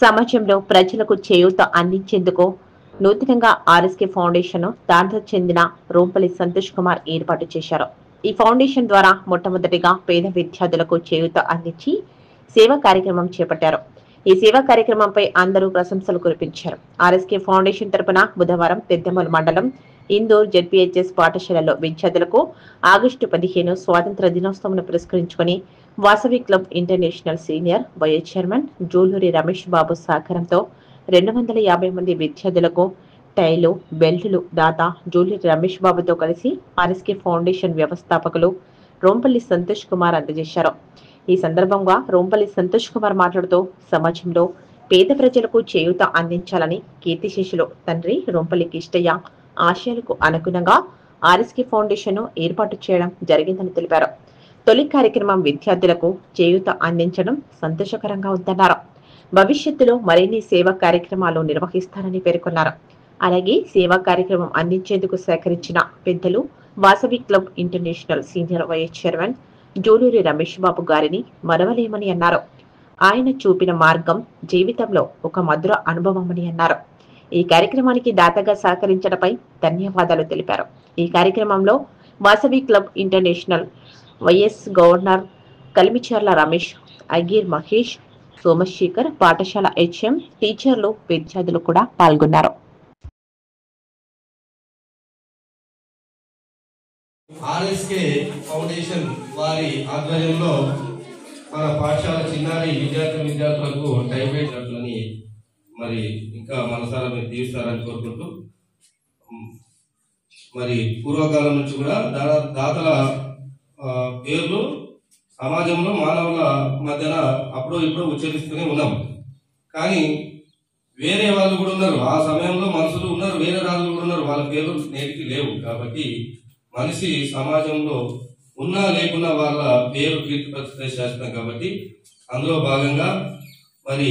సమాజంలో ప్రజలకు చేయూత అందించేందుకు నూతనంగా ఆర్ఎస్కే ఫౌండేషన్ దాంట్లో చెందిన రూంపల్లి సంతోష్ కుమార్ ఏర్పాటు చేశారు. ఈ ఫౌండేషన్ ద్వారా మొట్టమొదటిగా పేద విద్యార్థులకు చేయూత అందించి సేవా కార్యక్రమం చేపట్టారు. ఈ సేవా కార్యక్రమంపై అందరూ ప్రశంసలు కురిపించారు. ఆర్ఎస్కే ఫౌండేషన్ తరపున బుధవారం పెద్దమూలు మండలం ఇందూర్ జెడ్పీహెచ్ఎస్ పాఠశాలలో విద్యార్థులకు ఆగస్టు 15 స్వాతంత్ర దినోత్సవం పురస్కరించుకుని Vasavi club international senior vice chairman Juluri Ramesh Babu సహకారంతో 250 మంది విద్యార్థులకు టైలు, బెల్టులు దాత జూలూరి రమేష్ బాబుతో కలిసి ఆర్ఎస్కే ఫౌండేషన్ వ్యవస్థాపకులు రూంపల్లి సంతోష్ కుమార్ అందజేశారు. ఈ సందర్భంగా రూంపల్లి సంతోష్ కుమార్ మాట్లాడుతూ సమాజంలో పేద ప్రజలకు చేయూత అందించాలని కీర్తిశేషులు తండ్రి రూంపల్లి కిష్టయ్య ఆశయాలకు అనుగుణంగా ఆర్ఎస్కే ఫౌండేషన్ ఏర్పాటు చేయడం జరిగిందని తెలిపారు. తొలి కార్యక్రమం విద్యార్థులకు చేయూత అందించడం సంతోషకరంగా ఉందన్నారు. భవిష్యత్తులో మరిన్ని సేవా కార్యక్రమాలు నిర్వహిస్తారని పేర్కొన్నారు. అలాగే సేవా కార్యక్రమం అందించేందుకు సహకరించిన పెద్దలు Vasavi club international senior vice chairman Juluri Ramesh Babu గారిని మరవలేమని అన్నారు. ఆయన చూపిన మార్గం జీవితంలో ఒక మధుర అనుభవమని అన్నారు. ఈ కార్యక్రమానికి దాతగా సహకరించడంపై ధన్యవాదాలు తెలిపారు. ఈ కార్యక్రమంలో Vasavi club international vice governor Kalimicharla Ramesh, అగీర్ మహేష్, సోమశేఖర్, పాఠశాల హెచ్ఎం, టీచర్లు, విద్యార్థులు కూడా పాల్గొన్నారు. ఆర్ఎస్కే ఫౌండేషన్ వారి ఆధ్వర్యంలో మన పాఠశాల చిన్నారి విద్యార్థులకు టైబ్లెట్ అని మరి ఇంకా మనసారా మీరు తీరుస్తారని కోరుకుంటూ, మరి పూర్వకాలం నుంచి కూడా దాతల పేర్లు సమాజంలో మానవుల మధ్యన అప్పుడు ఇప్పుడు ఉచ్చరిస్తూనే ఉన్నాం. కానీ వేరే వాళ్ళు కూడా ఉన్నారు, ఆ సమయంలో మనుషులు ఉన్నారు, వేరే రాజులు కూడా ఉన్నారు, వాళ్ళ పేర్లు నేటికి లేవు. కాబట్టి మనిషి సమాజంలో ఉన్నా లేకున్నా వాళ్ళ పేరు కీర్తి ప్రతిష్ట చేస్తున్నాం. కాబట్టి అందులో భాగంగా మరి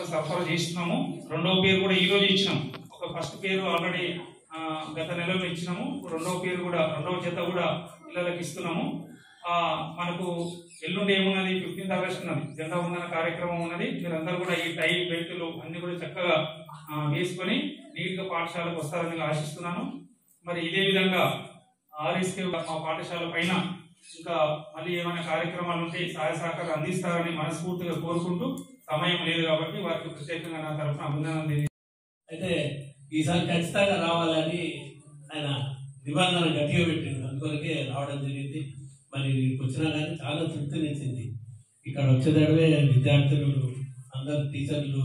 సరఫరా చేస్తున్నాము. రెండవ పేరు కూడా ఈ రోజు ఇచ్చినాం. ఒక ఫస్ట్ పేరు ఆల్రెడీ గత నెలలో ఇచ్చినాము. రెండవ పేరు కూడా రెండవ జత కూడా పిల్లలకు ఇస్తున్నాము. మనకు ఎల్లుండి ఏమున్నది, 15th ఆగస్టు ఉన్నది, జెండా వందన కార్యక్రమం ఉన్నది. మీరందరూ కూడా ఈ టై బెల్టులు అన్ని కూడా చక్కగా వేసుకొని నీట్గా పాఠశాలకు వస్తారని ఆశిస్తున్నాను. మరి ఇదే విధంగా ఆర్ఎస్కే మా పాఠశాల పైన ఇంకా మళ్ళీ ఏమైనా కార్యక్రమాలు ఉంటే సహాయ సహకారం అందిస్తారని మనస్ఫూర్తిగా కోరుకుంటూ, సమయం లేదు కాబట్టి వారికి ప్రత్యేకంగా నా తరఫున అభినందన. అయితే ఈసారి ఖచ్చితంగా రావాలని ఆయన నిబంధన గట్టిగా పెట్టింది, అందుకొరకే రావడం జరిగింది. మరి వచ్చినా కానీ చాలా తృప్తినిచ్చింది. ఇక్కడ వచ్చేటప్పుడే విద్యార్థులు అందరు టీచర్లు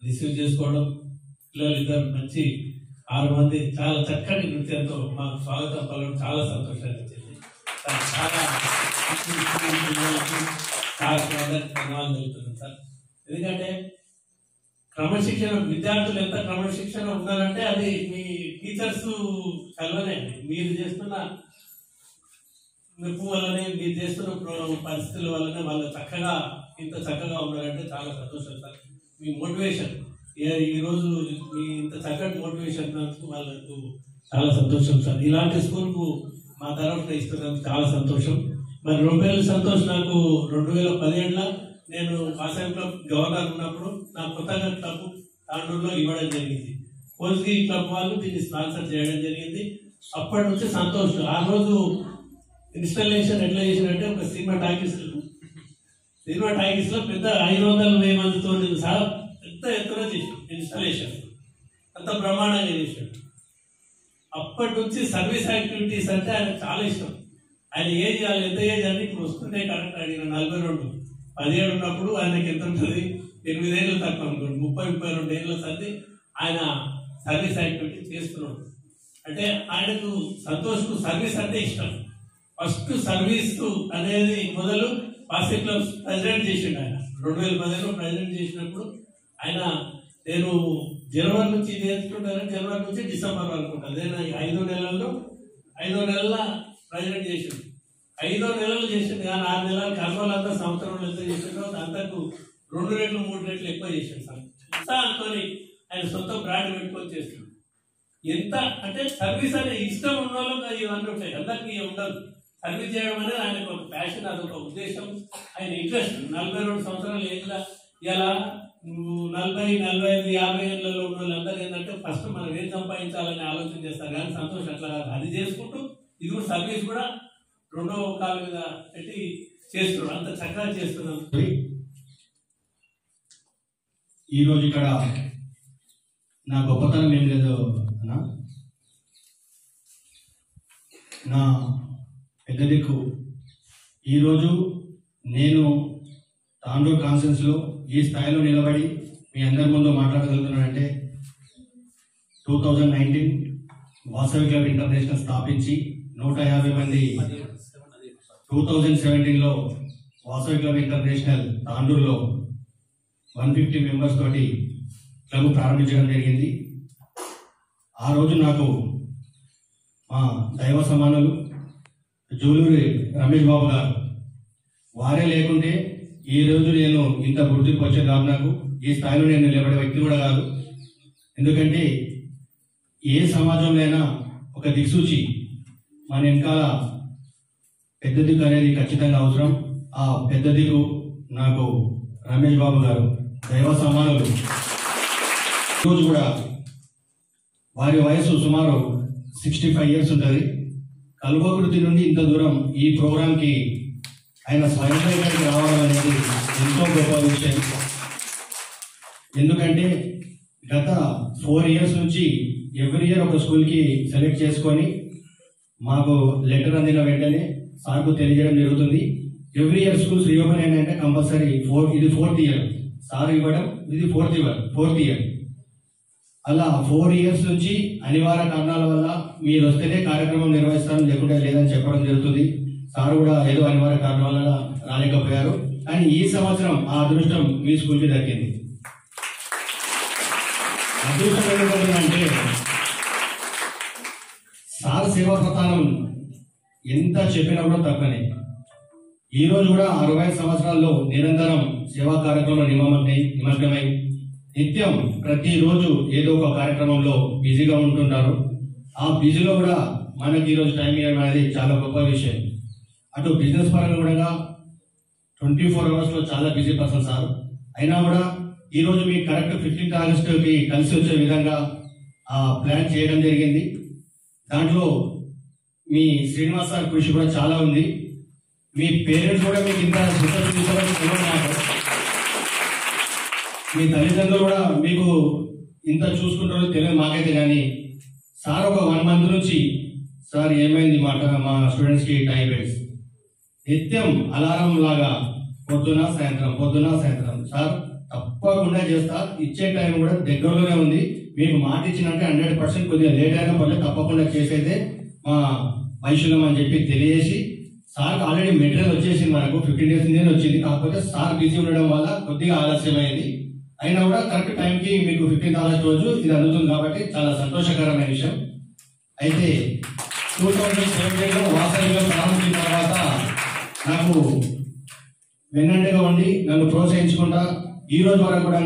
రిసీవ్ చేసుకోవడం, పిల్లలు ఇద్దరు మంచి 6 మంది చాలా చక్కటి నృత్యంతో మాకు స్వాగతం పలకడం చాలా సంతోషాన్ని ఇచ్చింది. చాలా ధన్యవాదాలు తెలుపుతున్నాను సార్. ఎందుకంటే క్రమశిక్షణ, విద్యార్థులు ఎంత క్రమశిక్షణ ఉన్నారంటే అది మీ టీచర్స్ చల్లనే, మీరు చేస్తున్న మెప్పు వల్లనే, మీరు చేస్తున్న పరిస్థితుల వల్లనే వాళ్ళు ఇంత చక్కగా ఉన్నారంటే చాలా సంతోషం సార్. మీ మోటివేషన్ ఈరోజు మీ ఇంత చక్కటి మోటివేషన్ వాళ్ళకు చాలా సంతోషం సార్. ఇలాంటి స్కూల్కు మా తరఫున ఇస్తున్నందుకు చాలా సంతోషం. మరి రూంపల్లి సంతోష్ నాకు 2017లో నేను వాసవి క్లబ్ గవర్నర్ ఉన్నప్పుడు నా కొత్తగా క్లబ్ తాండూరులో ఇవ్వడం జరిగింది. కోల్గి క్లబ్ వాళ్ళు దీన్ని స్పాన్సర్ చేయడం జరిగింది. అప్పటి నుంచి సంతోష్ ఆ రోజు ఇన్స్టాలేషన్ ఎట్లా చేసినట్టే ఒక సినిమా టాకీస్ లో పెద్ద 500 మందితో సహా పెద్ద ఎత్తున చేసాడు ఇన్స్టాలేషన్, అంత బ్రహ్మాండంగా చేశాడు. అప్పటి నుంచి సర్వీస్ యాక్టివిటీస్ అంటే ఆయన చాలా ఇష్టం. ఆయన ఏజ్ ఎంత ఏజ్ అని ఇప్పుడు వస్తుంటే కరెక్ట్ అడిగిన 42, 17 ఉన్నప్పుడు ఆయనకి ఎంత ఉంటుంది, 8 ఏళ్ళు తక్కువ అనుకోండి, 30-32 ఏళ్ళ సంది ఆయన సర్వీస్ యాక్టివిటీ చేస్తున్నాడు. అంటే ఆయనకు సంతోష్కు సర్వీస్ అంటే ఇష్టం. ఫస్ట్ సర్వీస్ అనేది మొదలు వాసవి క్లబ్ ప్రెసిడెంట్ చేసిండు ఆయన. 2010లో ప్రెసిడెంట్ చేసినప్పుడు ఆయన నేను జనవరి నుంచి నేర్చుకుంటాను, జనవరి నుంచి డిసెంబర్ వరకు ఉంటుంది. నేను 5 నెలల ప్రెసిడెంట్ చేసిండు. 5 నెలలు చేసిండు కానీ 6 నెలలు కర్మలంతా సంవత్సరంలో ఎంత చేసిండో అంతకు 2 రెట్లు 3 రెట్లు ఎక్కువ చేసిండు సార్. అనుకొని ఆయన సొంత బ్రాండ్ పెట్టుకొని చేస్తున్నాడు. ఎంత అంటే సర్వీస్ అనే ఇష్టం ఉన్న వాళ్ళకి ఇవన్నీ ఉంటాయి, అందరికీ ఉండదు. సర్వీస్ చేయడం అనేది ఆయనకు ఒక ప్యాషన్, అదొక ఉద్దేశం, ఆయన ఇంట్రెస్ట్. 42 సంవత్సరాల ఏజ్లో ఇలా 40-45-50 ఏళ్ళలో ఉన్న వాళ్ళందరూ ఏంటంటే ఫస్ట్ మనం ఏం సంపాదించాలని ఆలోచన చేస్తారు, కానీ సంతోషం అట్లా కాదు. అది చేసుకుంటూ ఇది కూడా సర్వీస్ కూడా రెండో కాళ్ళ మీద పెట్టి చేస్తున్నాడు, అంత చక్కగా చేస్తున్నాం. ఈరోజు ఇక్కడ నా గొప్పతనం ఏం లేదు అన్న, నా పెద్ద దిక్కు. ఈరోజు నేను తాండూరు కాన్ఫరెన్స్లో ఈ స్థాయిలో నిలబడి మీ అందరి ముందు మాట్లాడగలుగుతున్నానంటే 2019 వాసవి క్లబ్ ఇంటర్నేషనల్ స్థాపించి 150 మంది, 2017లో వాసవి క్లబ్ ఇంటర్నేషనల్ తాండూరులో 150 మెంబర్స్ తోటి క్లబ్ ప్రారంభించడం జరిగింది. ఆ రోజు నాకు మా దైవ సమానులు జూలూరి రమేష్ బాబు గారు, వారే లేకుంటే ఈ రోజు నేను ఇంత గుర్తింపు వచ్చే కాదు, నాకు ఈ స్థాయిలో నేను నిలబడే వ్యక్తి కూడా కాదు. ఎందుకంటే ఏ సమాజంలోనైనా ఒక దిక్సూచి మన వెనకాల పెద్ద దిక్కు అనేది ఖచ్చితంగా అవసరం. ఆ పెద్ద దిక్కు నాకు రమేష్ బాబు గారు, దైవ సమానులు. ఈరోజు కూడా వారి వయసు సుమారు 65 ఇయర్స్ ఉంటుంది. కల్వకృతి నుండి ఇంత దూరం ఈ ప్రోగ్రాంకి ఆయన స్వయంగా ఇక్కడికి రావడం అనేది ఎంతో గొప్ప విషయం. ఎందుకంటే గత 4 ఇయర్స్ నుంచి ఎవ్రీ ఇయర్ ఒక స్కూల్కి సెలెక్ట్ చేసుకొని మాకు లెటర్ అందిన వెంటనే సార్కు తెలియజేయడం జరుగుతుంది. ఎవ్రీ ఇయర్ స్కూల్స్ రీఓపెన్ అయినాయంటే కంపల్సరీ ఇది 4th ఇయర్ సార్ ఇవ్వడం, ఇది 4th ఇయర్. అలా 4 ఇయర్స్ నుంచి అనివార్య కారణాల వల్ల మీరు వస్తేనే కార్యక్రమం నిర్వహిస్తాను, లేకుంటే లేదని చెప్పడం జరుగుతుంది. సార్ కూడా ఏదో అనివార్య కారణం వల్ల రాలేకపోయారు, కానీ ఈ సంవత్సరం ఆ అదృష్టం మీ స్కూల్కి దక్కింది. అదృష్టం ఎందుకంటే సార్ సేవా ప్రధానం ఎంత చెప్పినా కూడా తక్కువనే. ఈ రోజు కూడా 60 సంవత్సరాల్లో నిరంతరం సేవా కార్యక్రమంలో నిమగ్నమై నిత్యం ప్రతిరోజు ఏదో ఒక కార్యక్రమంలో బిజీగా ఉంటుంటారు. ఆ బిజీలో కూడా మనకి ఈరోజు టైం ఇవ్వడం అనేది చాలా గొప్ప విషయం. అటు బిజినెస్ పరంగా కూడా 24 అవర్స్లో చాలా బిజీ పర్సన్ సార్. అయినా కూడా ఈరోజు మీ కరెక్ట్ 15th ఆగస్టుకి కలిసి వచ్చే విధంగా ఆ ప్లాన్ చేయడం జరిగింది. దాంట్లో మీ శ్రీనివాస్ సార్ కృషి కూడా చాలా ఉంది. మీ పేరెంట్స్ కూడా మీకు ఇంత మీ తల్లిదండ్రులు కూడా మీకు ఇంత చూసుకుంటారో తెలియదు మాకైతే. కానీ సార్ ఒక 1 month నుంచి సార్ ఏమైంది మా స్టూడెంట్స్కి టైం వేస్ట్ నిత్యం అలారం లాగా పొద్దున సాయంత్రం సార్ తప్పకుండా చేస్తా, ఇచ్చే టైం కూడా దగ్గరలోనే ఉంది, మీకు మాట ఇచ్చినట్టే 100% కొద్దిగా లేట్ అయినా పర్లేదు తప్పకుండా చేసైతే మా వైశ్యులం అని చెప్పి తెలియజేసి, సార్కి ఆల్రెడీ మెటీరియల్ వచ్చేసింది, మనకు 15 days నుండి వచ్చింది. కాకపోతే సార్ బిజీ ఉండడం వల్ల కొద్దిగా ఆలస్యమైంది. అయినా కూడా కరెక్ట్ టైంకి మీకు 15th ఆగస్ట్ రోజు ఇది అందుతుంది కాబట్టి చాలా సంతోషకరమైన విషయం. అయితే 2017లో వాసవిలో ప్రారంభించిన తర్వాత నాకు వెన్నంటగా ఉండి నన్ను ప్రోత్సహించకుండా ఈ రోజు వరకు కూడా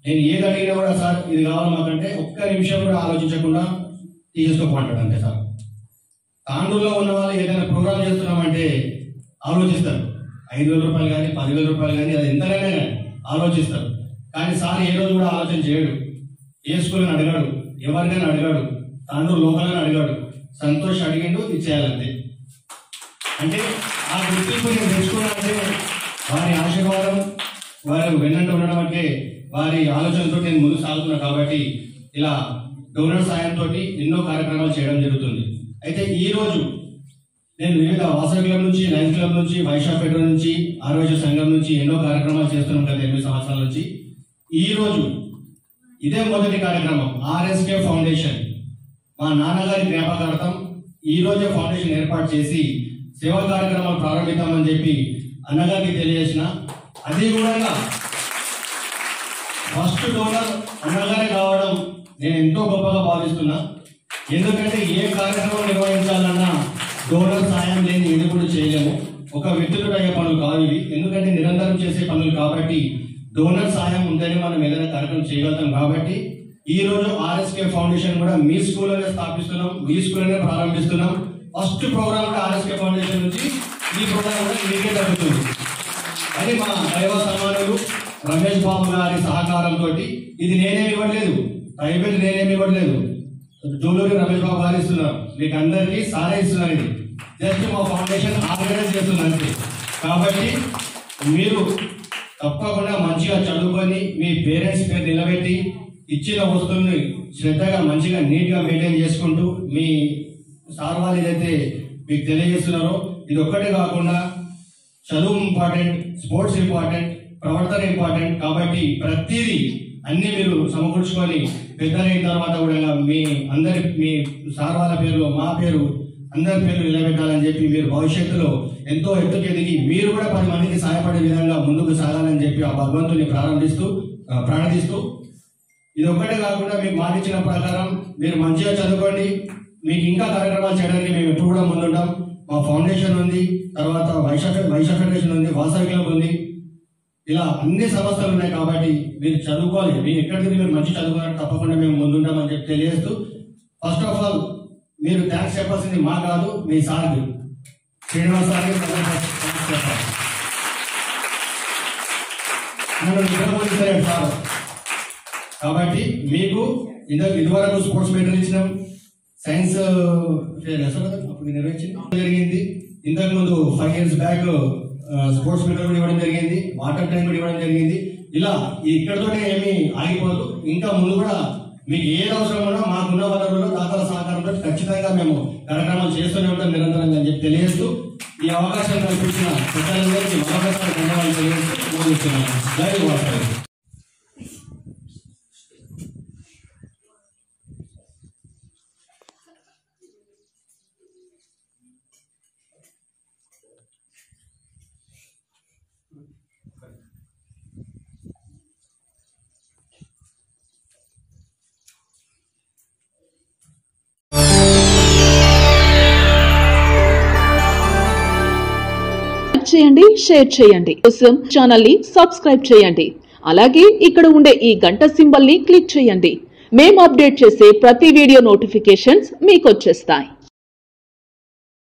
నేను ఏది అడిగినా కూడా సార్ ఇది కావాలి మాకంటే ఒక్క నిమిషం కూడా ఆలోచించకుండా తీసుకోమంటాడు అంతే సార్. తాండూరులో ఉన్న వాళ్ళు ఏదైనా ప్రోగ్రామ్ చేస్తున్నామంటే ఆలోచిస్తారు, 5,000 రూపాయలు కానీ 10,000 రూపాయలు కానీ అది ఎంతైనా కానీ ఆలోచిస్తారు. కానీ సార్ ఏ రోజు కూడా ఆలోచన చేయడు, ఏ స్కూల్ని అడిగాడు, ఎవరికైనా అడిగాడు, తాండూరు లోకల్ని అడిగాడు, సంతోష్ అడిగిండు ఇచ్చేయాలంతే. అంటే ఆ గుర్తింపు నేను తెచ్చుకున్నానంటే వారి ఆశీర్వాదం, వారు వెన్నంట ఉండడం అంటే వారి ఆలోచనతో నేను ముందు సాగుతున్నా. కాబట్టి ఇలా డోనర్ సాయంతో ఎన్నో కార్యక్రమాలు చేయడం జరుగుతుంది. అయితే ఈ రోజు నేను వివిధ వాసవి క్లబ్ నుంచి, లయన్స్ క్లబ్ నుంచి, వైశ్య ఫెడరల్ నుంచి, ఆరోగ్య సంఘం నుంచి ఎన్నో కార్యక్రమాలు చేస్తున్నాం గత 8 సంవత్సరాల నుంచి. ఈ రోజు ఇదే మొదటి కార్యక్రమం ఆర్ఎస్కే ఫౌండేషన్ మా నాన్నగారి జ్ఞాపకార్థం ఈ రోజే ఫౌండేషన్ ఏర్పాటు చేసి సేవా కార్యక్రమాలు ప్రారంభిద్దామని చెప్పి అన్నగారికి తెలియజేసిన, అది కూడా ఫస్ట్ డోనర్ అన్నగారే కావడం నేను ఎంతో గొప్పగా భావిస్తున్నా. ఎందుకంటే ఏ కార్యక్రమం నిర్వహించాలన్నా డోనర్ సాయం లేని ఇది కూడా చేయలేము. ఒక వ్యక్తులు అయ్యే పనులు కాదు ఇవి, ఎందుకంటే నిరంతరం చేసే పనులు కాబట్టి డోనర్ సాయం ఉంటేనే మనం ఏదైనా కార్యక్రమం చేయగలుగుతాం. కాబట్టి ఈ రోజు ఆర్ఎస్కే ఫౌండేషన్ కూడా మీ స్కూల్లోనే స్థాపిస్తున్నాం, మీ స్కూల్లోనే ప్రారంభిస్తున్నాం. ఫస్ట్ ప్రోగ్రామ్ కూడా ఆర్ఎస్కే ఫౌండేషన్ నుంచి ఈ ప్రోగ్రామ్ కూడా మీకే జరుగుతుంది. అది మా దైవ సమానులు రమేష్ బాబు గారి సహకారంతో, ఇది నేనేమి ఇవ్వట్లేదు, ట్రైబల్ నేనేమి ఇవ్వట్లేదు, జూలూరి రమేష్ బాబు గారు ఇస్తున్నారు, మీకు అందరికీ సారే ఇస్తున్నారు. ఇది జస్ట్ మా ఫౌండేషన్ ఆర్గనైజ్ చేస్తున్నారు అంతే. కాబట్టి మీరు తప్పకుండా మంచిగా చదువుకొని మీ పేరెంట్స్ పేరు నిలబెట్టి ఇచ్చిన వస్తువుని శ్రద్ధగా మంచిగా నీట్గా మెయింటైన్ చేసుకుంటూ మీ సార్ వాళ్ళు ఏదైతే మీకు తెలియజేస్తున్నారో ఇది ఒక్కటే కాకుండా చదువు ఇంపార్టెంట్, స్పోర్ట్స్ ఇంపార్టెంట్, ప్రవర్తన ఇంపార్టెంట్. కాబట్టి ప్రతిదీ అన్ని మీరు సమకూర్చుకొని పెద్దలైన తర్వాత కూడా మీ సార్ వాళ్ళ పేరు, మా పేరు, అందరి పేరు నిలబెట్టాలని చెప్పి మీరు భవిష్యత్తులో ఎంతో ఎత్తుకు ఎదిగి మీరు కూడా 10 మందికి సహాయపడే విధంగా ముందుకు సాగాలని చెప్పి ఆ భగవంతుని ప్రార్థిస్తూ ఇది ఒక్కటే కాకుండా మీకు మాటిచ్చిన ప్రకారం మీరు మంచిగా చదువుకోండి. మీకు ఇంకా కార్యక్రమాలు చేయడానికి మేము ఎప్పుడు కూడా ముందుంటాం. మా ఫౌండేషన్ ఉంది, తర్వాత వైశ్య ఫెడరేషన్ ఉంది, వాసవి క్లబ్ ఉంది, ఇలా అన్ని సంస్థలు ఉన్నాయి. కాబట్టి మీరు చదువుకోవాలి, మీరు ఎక్కడికి మీరు మంచి చదువుకోవాలని తప్పకుండా మేము ముందుంటామని చెప్పి తెలియజేస్తూ, ఫస్ట్ ఆఫ్ ఆల్ మీరు థ్యాంక్స్ చెప్పాల్సింది మా కాదు, మీ సార్కి, శ్రీనివాస్ సార్కి థ్యాంక్స్ చెప్పాలి. సార్ కాబట్టి మీకు ఇదివరకు స్పోర్ట్స్ మెడల్ ఇచ్చినాం, సైన్స్ అప్పుడు నిర్వహించడం జరిగింది. ఇంతకు ముందు 5 years బ్యాక్ స్పోర్ట్స్ మెడల్ కూడా ఇవ్వడం జరిగింది, వాటర్ ట్యాంక్ కూడా ఇవ్వడం జరిగింది. ఇలా ఇక్కడతోనే ఏమీ ఆగిపోదు, ఇంకా ముందు కూడా మీకు ఏది అవసరం ఉన్నా మాకున్న వనరుల్లో దాతల సహకారంతో ఖచ్చితంగా మేము కార్యక్రమాలు చేస్తూనే ఉంటాం నిరంతరంగా అని చెప్పి తెలియజేస్తూ, ఈ అవకాశం కల్పించిన పెద్దలందరికీ మరొకసారి ధన్యవాదాలు తెలియజేస్తూ ముగిస్తున్నాను. జై వాసవి. చేయండి, షేర్ చేయండి, కోసం ఛానల్ ని సబ్స్క్రైబ్ చేయండి. అలాగే ఇక్కడ ఉండే ఈ గంట సింబల్ ని క్లిక్ చేయండి. మేము అప్డేట్ చేసే ప్రతి వీడియో నోటిఫికేషన్స్ మీకు వచ్చేస్తాయి.